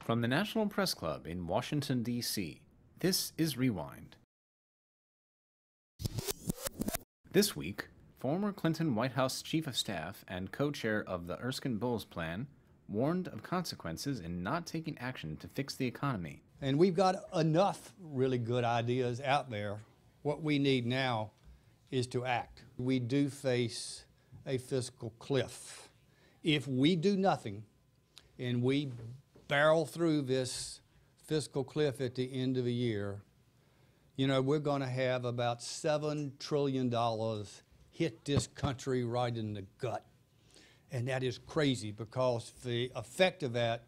From the National Press Club in Washington, D.C., this is Rewind. This week, former Clinton White House Chief of Staff and co-chair of the Erskine Bulls plan warned of consequences in not taking action to fix the economy. And we've got enough really good ideas out there. What we need now is to act. We do face a fiscal cliff. If we do nothing and we barrel through this fiscal cliff at the end of the year, we're going to have about $7 trillion hit this country right in the gut. And that is crazy because the effect of that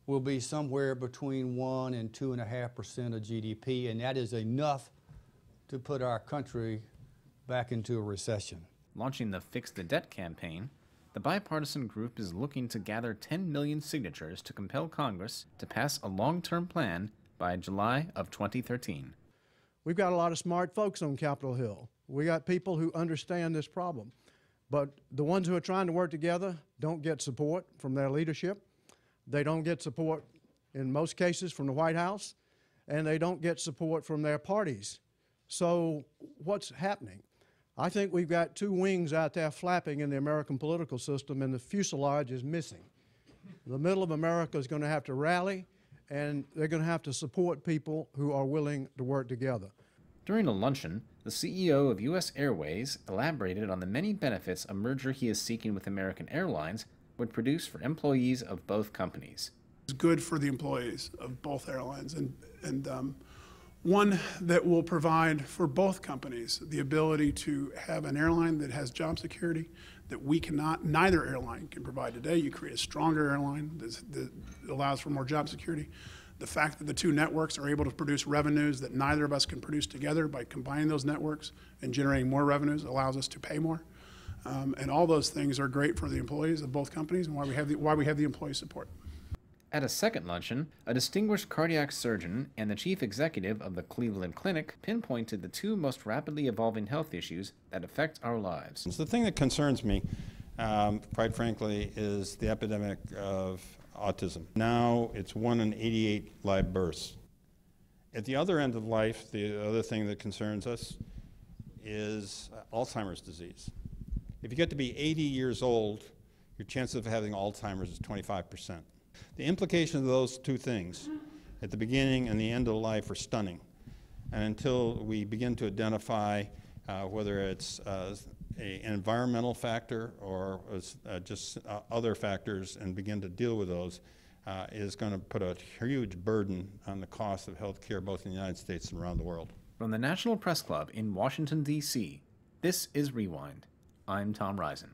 will be somewhere between 1 and 2.5% of GDP, and that is enough to put our country back into a recession. Launching the Fix the Debt campaign, the bipartisan group is looking to gather 10 million signatures to compel Congress to pass a long-term plan by July of 2013. We've got a lot of smart folks on Capitol Hill. We got people who understand this problem. But the ones who are trying to work together don't get support from their leadership. They don't get support, in most cases, from the White House, and they don't get support from their parties. So what's happening? I think we've got two wings out there flapping in the American political system, and the fuselage is missing. The middle of America is going to have to rally, and they're going to have to support people who are willing to work together. During a luncheon, the CEO of U.S. Airways elaborated on the many benefits a merger he is seeking with American Airlines would produce for employees of both companies. It's good for the employees of both airlines, and one that will provide for both companies the ability to have an airline that has job security that neither airline can provide today. You create a stronger airline that allows for more job security. The fact that the two networks are able to produce revenues that neither of us can produce together by combining those networks and generating more revenues allows us to pay more. And all those things are great for the employees of both companies and why we have the employee support. At a second luncheon, a distinguished cardiac surgeon and the chief executive of the Cleveland Clinic pinpointed the two most rapidly evolving health issues that affect our lives. The thing that concerns me, quite frankly, is the epidemic of autism. Now it's 1 in 88 live births. At the other end of life, the other thing that concerns us is Alzheimer's disease. If you get to be 80 years old, your chance of having Alzheimer's is 25%. The implications of those two things at the beginning and the end of life are stunning. And until we begin to identify whether it's an environmental factor or just other factors and begin to deal with those, is going to put a huge burden on the cost of health care both in the United States and around the world. From the National Press Club in Washington, D.C., this is Rewind. I'm Tom Risen.